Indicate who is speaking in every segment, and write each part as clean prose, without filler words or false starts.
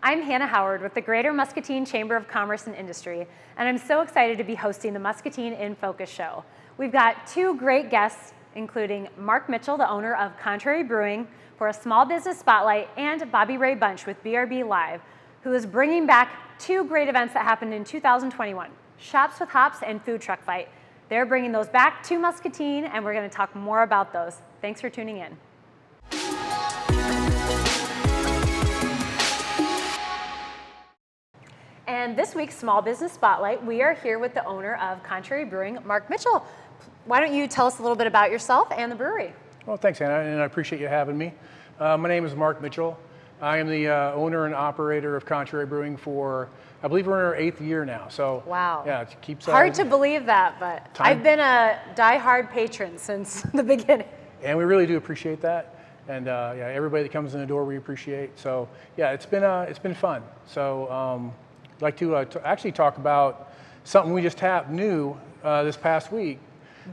Speaker 1: I'm Hannah Howard with the Greater Muscatine Chamber of Commerce and Industry, and I'm so excited to be hosting the Muscatine in Focus show. We've got two great guests, including Mark Mitchell, the owner of Contrary Brewing, for a small business spotlight, and Bobby Ray Bunch with BRB Live, who is bringing back two great events that happened in 2021, Shops with Hops and Food Truck Fight. They're bringing those back to Muscatine, and we're going to talk more about those. Thanks for tuning in. And this week's Small Business Spotlight, we are here with the owner of Contrary Brewing, Mark Mitchell. Why don't you tell us a little bit about yourself and the brewery?
Speaker 2: Well, thanks, Hannah, and I appreciate you having me. My name is Mark Mitchell. I am the owner and operator of Contrary Brewing for, I believe we're in our 8th year now. So
Speaker 1: wow,
Speaker 2: yeah, it keeps
Speaker 1: hard to believe that, but I've been a die-hard patron since the beginning.
Speaker 2: And we really do appreciate that. And yeah, everybody that comes in the door, we appreciate. So yeah, it's been fun. So I'd like to actually talk about something we just tapped new this past week.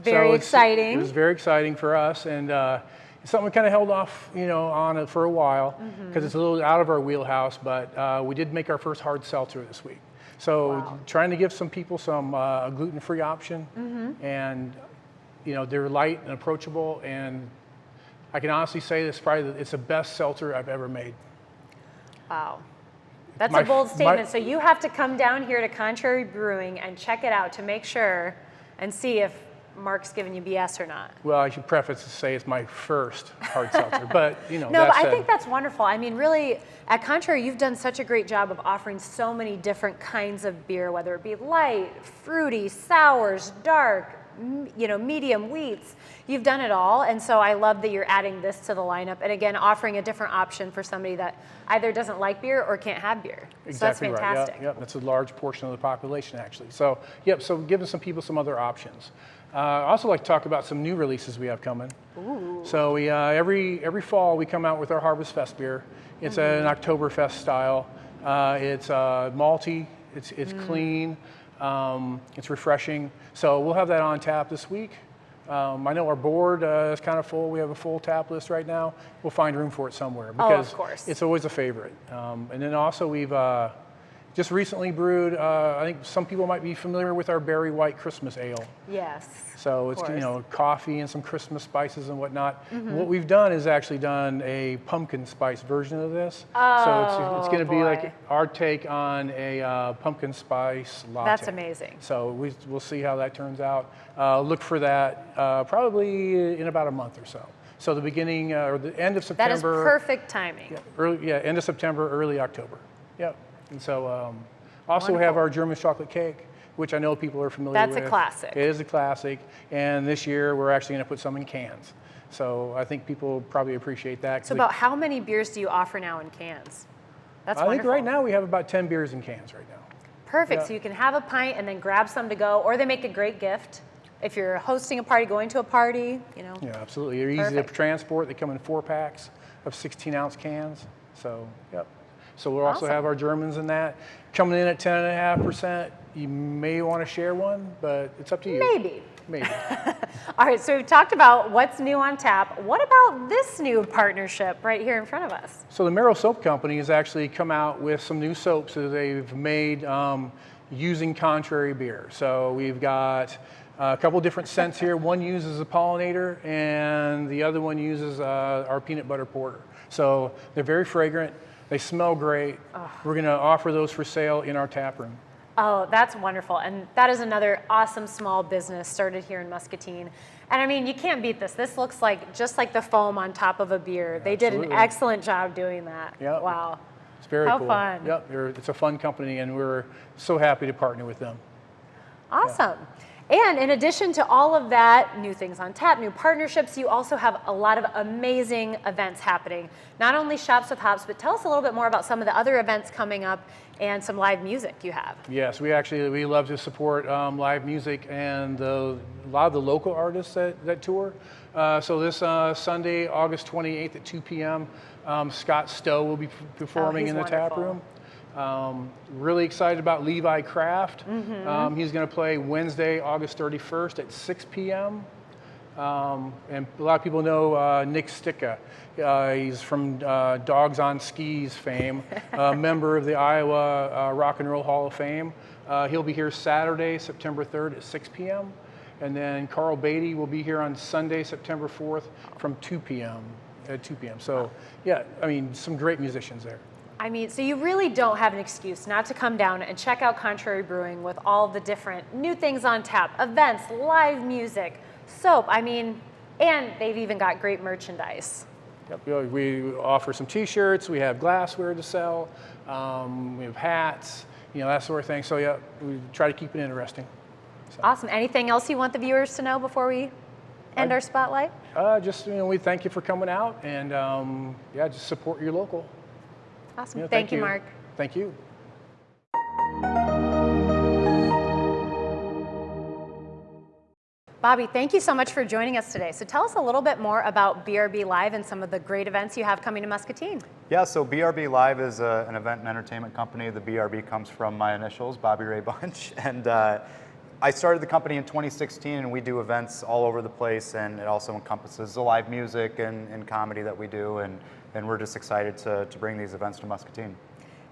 Speaker 1: Very exciting.
Speaker 2: It was very exciting for us, and it's something we kind of held off, on it for a while because it's a little out of our wheelhouse. But we did make our first hard seltzer this week. So trying to give some people some a gluten-free option, and they're light and approachable, and I can honestly say it's the best seltzer I've ever made.
Speaker 1: Wow. That's a bold statement. So you have to come down here to Contrary Brewing and check it out to make sure and see if Mark's giving you BS or not.
Speaker 2: Well, I should preface to say it's my first hard seltzer, but
Speaker 1: No, but I think that's wonderful. I mean, really, at Contrary, you've done such a great job of offering so many different kinds of beer, whether it be light, fruity, sours, dark, medium, wheats. You've done it all, and so I love that you're adding this to the lineup, and again, offering a different option for somebody that either doesn't like beer or can't have beer.
Speaker 2: Exactly,
Speaker 1: so that's fantastic.
Speaker 2: Right. Yep, that's a large portion of the population, actually. So, so giving some people some other options. I also like to talk about some new releases we have coming.
Speaker 1: Ooh.
Speaker 2: So we every fall we come out with our Harvest Fest beer. It's an Oktoberfest style. It's malty. It's clean. It's refreshing. So we'll have that on tap this week. I know our board is kind of full. We have a full tap list right now. We'll find room for it somewhere because
Speaker 1: of course.
Speaker 2: It's always a favorite. And then also we've just recently brewed, I think some people might be familiar with our Berry White Christmas Ale.
Speaker 1: Yes.
Speaker 2: So it's coffee and some Christmas spices and whatnot. What we've done is actually done a pumpkin spice version of this. So it's going to be like our take on a pumpkin spice latte.
Speaker 1: That's amazing.
Speaker 2: So we'll see how that turns out. Look for that probably in about a month or so. So the beginning or the end of September.
Speaker 1: That is perfect timing.
Speaker 2: Yeah, end of September, early October. Yep. And so also we have our German chocolate cake, which I know people are familiar with.
Speaker 1: That's a classic.
Speaker 2: It is a classic. And this year we're actually going to put some in cans. So I think people probably appreciate that.
Speaker 1: So about how many beers do you offer now in cans? That's wonderful.
Speaker 2: I think right now we have about 10 beers in cans right now.
Speaker 1: Perfect.
Speaker 2: Yeah.
Speaker 1: So you can have a pint and then grab some to go, or they make a great gift. If you're hosting a party, going to a party,
Speaker 2: Yeah, absolutely. They're easy to transport. They come in 4-packs of 16-ounce cans. So, yep. So we'll also have our Germans in that. Coming in at 10.5%. You may want to share one, but it's up to you. Maybe.
Speaker 1: All right, so we've talked about what's new on tap. What about this new partnership right here in front of us?
Speaker 2: So the Merrell Soap Company has actually come out with some new soaps that they've made using Contrary beer. So we've got a couple different scents here. One uses a pollinator, and the other one uses our peanut butter porter. So they're very fragrant. They smell great. We're going to offer those for sale in our tap room.
Speaker 1: Oh, that's wonderful. And that is another awesome small business started here in Muscatine. And I mean, you can't beat this. This looks just like the foam on top of a beer. They did an excellent job doing that.
Speaker 2: Yep.
Speaker 1: Wow.
Speaker 2: It's very cool.
Speaker 1: How fun.
Speaker 2: Yep, it's a fun company, and we're so happy to partner with them.
Speaker 1: Awesome. Yeah. And in addition to all of that, new things on tap, new partnerships, you also have a lot of amazing events happening. Not only Shops with Hops, but tell us a little bit more about some of the other events coming up and some live music you have.
Speaker 2: Yes, we love to support live music and a lot of the local artists that tour. So this Sunday, August 28th at 2 p.m., Scott Stowe will be performing in the tap room. Really excited about Levi Kraft. He's going to play Wednesday, August 31st at 6 p.m. And a lot of people know Nick Sticka. He's from Dogs on Skis fame, a member of the Iowa Rock and Roll Hall of Fame. He'll be here Saturday, September 3rd at 6 p.m. And then Carl Beatty will be here on Sunday, September 4th from 2 p.m. at 2 p.m. So yeah, I mean, some great musicians there.
Speaker 1: I mean, so you really don't have an excuse not to come down and check out Contrary Brewing with all the different new things on tap, events, live music, soap, I mean, and they've even got great merchandise.
Speaker 2: Yep, we offer some t-shirts, we have glassware to sell, we have hats, that sort of thing. So yeah, we try to keep it interesting. So.
Speaker 1: Awesome. Anything else you want the viewers to know before we end our spotlight?
Speaker 2: Just, we thank you for coming out and yeah, just support your local.
Speaker 1: Awesome. Thank you, Mark.
Speaker 2: Thank you.
Speaker 1: Bobby, thank you so much for joining us today. So tell us a little bit more about BRB Live and some of the great events you have coming to Muscatine.
Speaker 3: Yeah, so BRB Live is an event and entertainment company. The BRB comes from my initials, Bobby Ray Bunch. And I started the company in 2016, and we do events all over the place, and it also encompasses the live music and comedy that we do, and we're just excited to bring these events to Muscatine.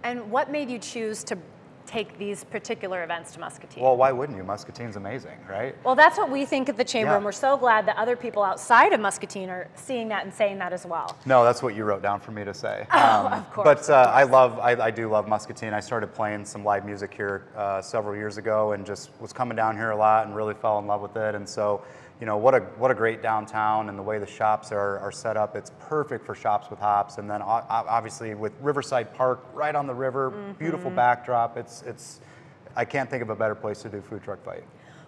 Speaker 1: And what made you choose to take these particular events to Muscatine?
Speaker 3: Well, why wouldn't you? Muscatine's amazing, right?
Speaker 1: Well, that's what we think at the Chamber,
Speaker 3: Yeah.
Speaker 1: and we're so glad that other people outside of Muscatine are seeing that and saying that as well.
Speaker 3: No, that's what you wrote down for me to say.
Speaker 1: Of course.
Speaker 3: But I do love Muscatine. I started playing some live music here several years ago, and just was coming down here a lot and really fell in love with it. And so, what a great downtown, and the way the shops are set up. It's perfect for Shops with Hops. And then obviously with Riverside Park right on the river, beautiful backdrop. It's I can't think of a better place to do food truck fight.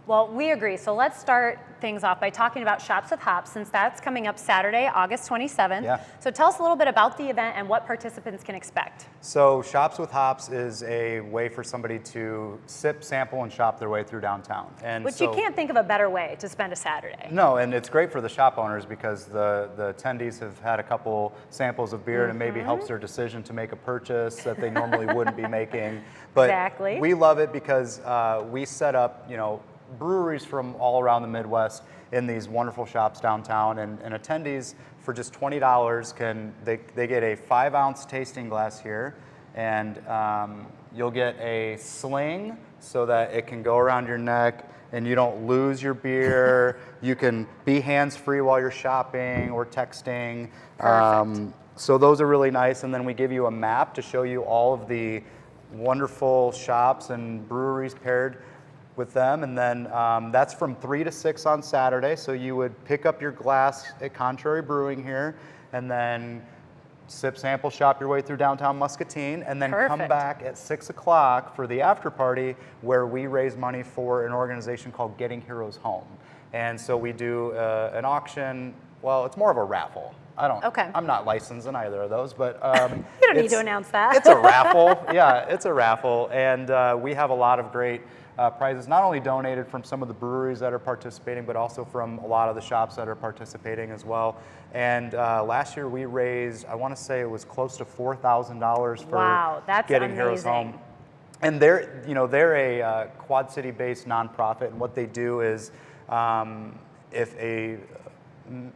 Speaker 1: Well, we agree. So let's start things off by talking about Shops with Hops, since that's coming up Saturday, August 27th.
Speaker 3: Yeah.
Speaker 1: So tell us a little bit about the event and what participants can expect.
Speaker 3: So Shops with Hops is a way for somebody to sip, sample, and shop their way through downtown.
Speaker 1: Which you can't think of a better way to spend a Saturday.
Speaker 3: No, and it's great for the shop owners because the attendees have had a couple samples of beer, and it maybe helps their decision to make a purchase that they normally wouldn't be making. But
Speaker 1: Exactly.
Speaker 3: we love it because we set up, breweries from all around the Midwest in these wonderful shops downtown, and attendees for just $20 they get a 5-ounce tasting glass here, and you'll get a sling so that it can go around your neck and you don't lose your beer. You can be hands-free while you're shopping or texting.
Speaker 1: Perfect.
Speaker 3: So those are really nice, and then we give you a map to show you all of the wonderful shops and breweries paired with them, and then that's from 3 to 6 on Saturday. So you would pick up your glass at Contrary Brewing here, and then sip, sample, shop your way through downtown Muscatine, and then come
Speaker 1: Perfect.
Speaker 3: back at 6 o'clock for the after party, where we raise money for an organization called Getting Heroes Home. And so we do an auction. Well, it's more of a raffle.
Speaker 1: Okay.
Speaker 3: I'm not licensed in either of those, but
Speaker 1: You don't need to announce that.
Speaker 3: It's a raffle. Yeah, it's a raffle, and we have a lot of great prizes, not only donated from some of the breweries that are participating, but also from a lot of the shops that are participating as well. And last year we raised, I want to say it was close to $4,000 for
Speaker 1: Wow, that's
Speaker 3: Getting Heroes
Speaker 1: amazing.
Speaker 3: Home. And they're a Quad City-based nonprofit, and what they do is if a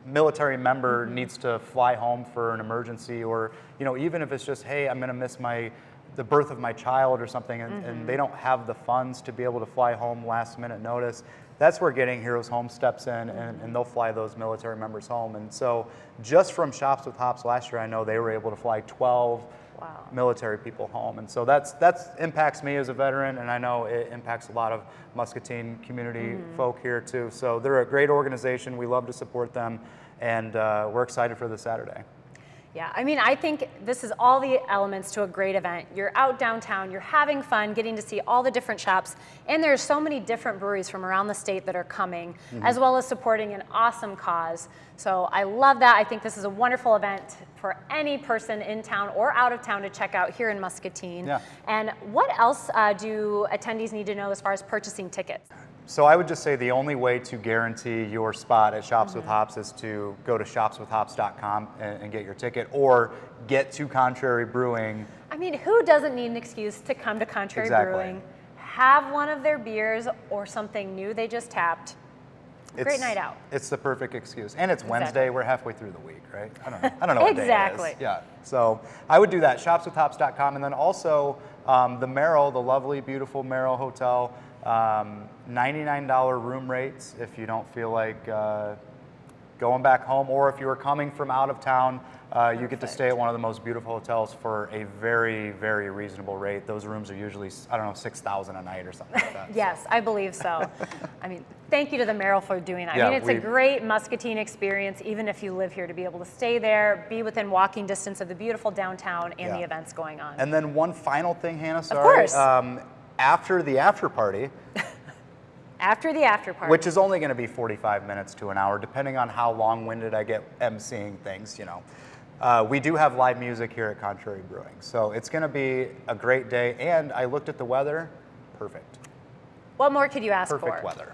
Speaker 3: military member needs to fly home for an emergency, or even if it's just, hey, I'm going to miss the birth of my child or something, and they don't have the funds to be able to fly home last minute notice, that's where Getting Heroes Home steps in, and they'll fly those military members home. And so just from Shops with Hops last year, I know they were able to fly 12 military people home. And so that's impacts me as a veteran, and I know it impacts a lot of Muscatine community folk here too. So they're a great organization. We love to support them, and we're excited for this Saturday.
Speaker 1: Yeah, I mean, I think this is all the elements to a great event. You're out downtown, you're having fun, getting to see all the different shops, and there's so many different breweries from around the state that are coming, as well as supporting an awesome cause. So I love that. I think this is a wonderful event for any person in town or out of town to check out here in Muscatine.
Speaker 3: Yeah.
Speaker 1: And what else do attendees need to know as far as purchasing tickets?
Speaker 3: So I would just say the only way to guarantee your spot at Shops with Hops is to go to shopswithhops.com and get your ticket, or get to Contrary Brewing.
Speaker 1: I mean, who doesn't need an excuse to come to Contrary
Speaker 3: Exactly.
Speaker 1: Brewing, have one of their beers or something new they just tapped, Great night out.
Speaker 3: It's the perfect excuse. And it's Wednesday.
Speaker 1: Exactly.
Speaker 3: We're halfway through the week, right? I don't know what
Speaker 1: Exactly.
Speaker 3: day it is. Yeah. So I would do that, shopswithhops.com. And then also the Merrell, the lovely, beautiful Merrell Hotel, $99 room rates if you don't feel like going back home, or if you are coming from out of town, you get to stay at one of the most beautiful hotels for a very, very reasonable rate. Those rooms are usually, I don't know, $6,000 a night or something like that.
Speaker 1: Yes, I believe so. I mean, thank you to the Merrell for doing that.
Speaker 3: Yeah,
Speaker 1: I mean, it's a great Muscatine experience, even if you live here, to be able to stay there, be within walking distance of the beautiful downtown and the events going on.
Speaker 3: And then one final thing, Hannah, sorry.
Speaker 1: Of course.
Speaker 3: After the after party,
Speaker 1: After the after party.
Speaker 3: which is only going to be 45 minutes to an hour, depending on how long-winded I get emceeing things, you know. We do have live music here at Contrary Brewing, so it's going to be a great day. And I looked at the weather, perfect.
Speaker 1: What more could you ask for?
Speaker 3: Perfect weather.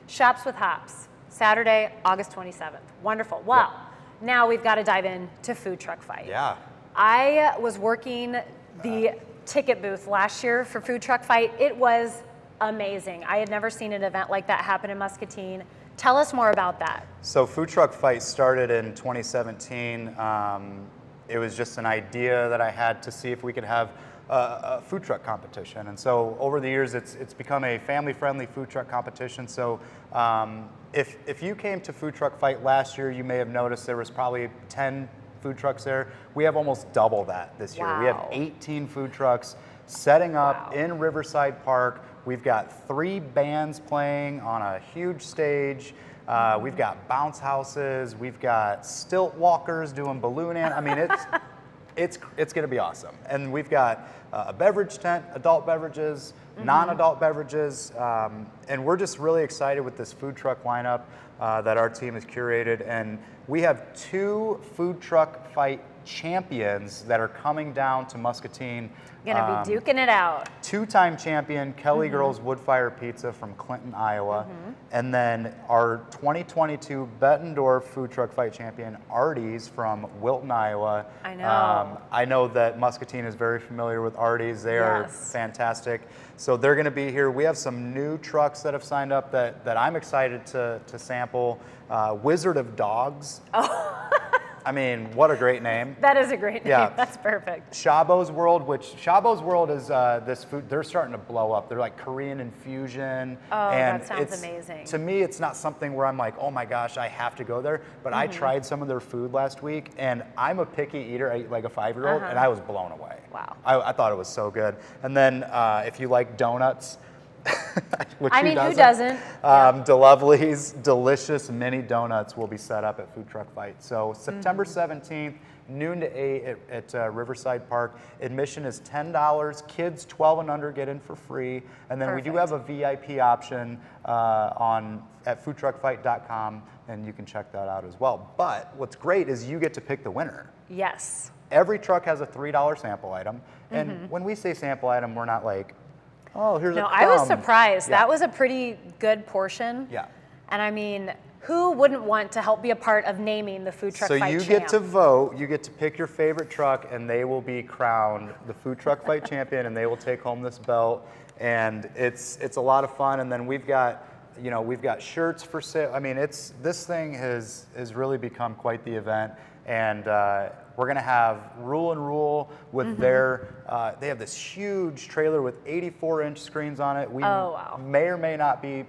Speaker 1: Shops with Hops, Saturday, August 27th. Wonderful. Well, now we've got to dive into Food Truck Fight.
Speaker 3: Yeah.
Speaker 1: I was working the ticket booth last year for Food Truck Fight. It was amazing. I had never seen an event like that happen in Muscatine. Tell us more about that.
Speaker 3: So Food Truck Fight started in 2017. It was just an idea that I had to see if we could have a food truck competition. And so over the years, it's become a family-friendly food truck competition. So if you came to Food Truck Fight last year, you may have noticed there was probably 10 food trucks there. We have almost double that this year. We have
Speaker 1: Wow.
Speaker 3: 18 food trucks setting up
Speaker 1: Wow.
Speaker 3: in Riverside Park. We've got 3 bands playing on a huge stage. We've got bounce houses. We've got stilt walkers doing balloon I mean, it's going to be awesome. And we've got a beverage tent, adult beverages, non-adult beverages, and we're just really excited with this food truck lineup that our team has curated. And we have 2 Food Truck Fight champions that are coming down to Muscatine.
Speaker 1: Gonna be duking it out.
Speaker 3: 2-time champion Kelly Girls Woodfire Pizza from Clinton, Iowa, and then our 2022 Bettendorf Food Truck Fight champion Artie's from Wilton, Iowa.
Speaker 1: I know.
Speaker 3: I know that Muscatine is very familiar with Artie's. They are
Speaker 1: Yes.
Speaker 3: fantastic. So they're going to be here. We have some new trucks that have signed up that I'm excited to sample. Wizard of Dogs. I mean, what a great name.
Speaker 1: That is a great name.
Speaker 3: Yeah.
Speaker 1: That's perfect.
Speaker 3: Shabo's World, which Shabo's World is this food, they're starting to blow up. They're like Korean infusion.
Speaker 1: Oh,
Speaker 3: and
Speaker 1: that sounds
Speaker 3: it's,
Speaker 1: amazing.
Speaker 3: To me, it's not something where I'm like, oh my gosh, I have to go there. But I tried some of their food last week, and I'm a picky eater. I eat like a 5-year-old, and I was blown away.
Speaker 1: Wow.
Speaker 3: I thought it was so good. And then if you like donuts, which
Speaker 1: I mean, who doesn't?
Speaker 3: DeLovely's delicious mini donuts will be set up at Food Truck Fight. So September 17th, noon to 8 at Riverside Park. Admission is $10. Kids 12 and under get in for free. And then we do have a VIP option at foodtruckfight.com, and you can check that out as well. But what's great is you get to pick the winner.
Speaker 1: Yes.
Speaker 3: Every truck has a $3 sample item. And when we say sample item, we're not like, oh, here's a
Speaker 1: No,
Speaker 3: crumb.
Speaker 1: I was surprised.
Speaker 3: Yeah.
Speaker 1: That was a pretty good portion.
Speaker 3: Yeah.
Speaker 1: And I mean, who wouldn't want to help be a part of naming the Food Truck
Speaker 3: So
Speaker 1: Fight
Speaker 3: you
Speaker 1: champ?
Speaker 3: get to vote, you get to pick your favorite truck, and they will be crowned the Food Truck Fight champion, and they will take home this belt. And it's a lot of fun. And then we've got shirts for sale. I mean, this thing has really become quite the event. And we're gonna have Rule and Rule with their. They have this huge trailer with 84-inch screens on it. We may or may not be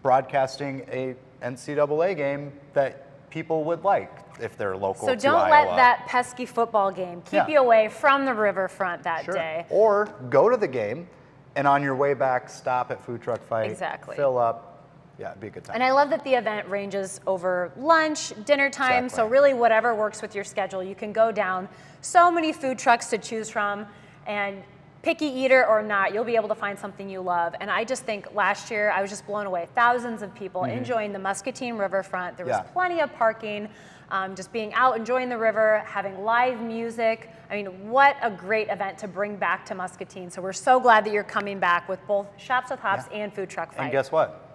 Speaker 3: broadcasting a NCAA game that people would like if they're local
Speaker 1: So
Speaker 3: to
Speaker 1: don't
Speaker 3: Iowa.
Speaker 1: let that pesky football game keep you away from the riverfront that day.
Speaker 3: Or go to the game, and on your way back, stop at Food Truck Fight.
Speaker 1: Exactly.
Speaker 3: Fill up. Yeah, it'd be a good time.
Speaker 1: And I love that the event ranges over lunch, dinner time, so
Speaker 3: Exactly.
Speaker 1: really whatever works with your schedule. You can go down. So many food trucks to choose from, and picky eater or not, you'll be able to find something you love. And I just think last year I was just blown away. Thousands of people enjoying the Muscatine riverfront. There was plenty of parking, just being out, enjoying the river, having live music. I mean, what a great event to bring back to Muscatine. So we're so glad that you're coming back with both Shops with Hops and Food Truck Fight.
Speaker 3: And guess what?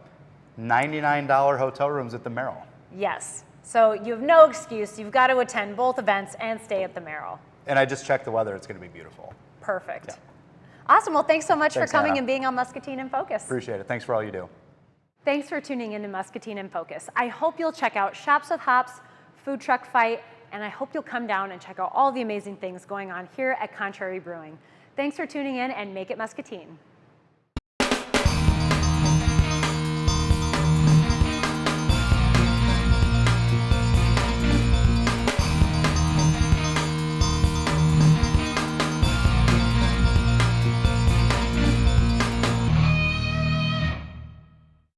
Speaker 3: $99 hotel rooms at the Merrell.
Speaker 1: Yes. So you have no excuse. You've got to attend both events and stay at the Merrell.
Speaker 3: And I just checked the weather. It's going to be beautiful.
Speaker 1: Perfect. Awesome. Well, thanks so much
Speaker 3: Thanks,
Speaker 1: for coming
Speaker 3: Hannah.
Speaker 1: and being on Muscatine in Focus.
Speaker 3: Appreciate it. Thanks for all you do.
Speaker 1: Thanks for tuning in to Muscatine in Focus. I hope you'll check out Shops with Hops, Food Truck Fight, and I hope you'll come down and check out all the amazing things going on here at Contrary Brewing. Thanks for tuning in, and make it Muscatine.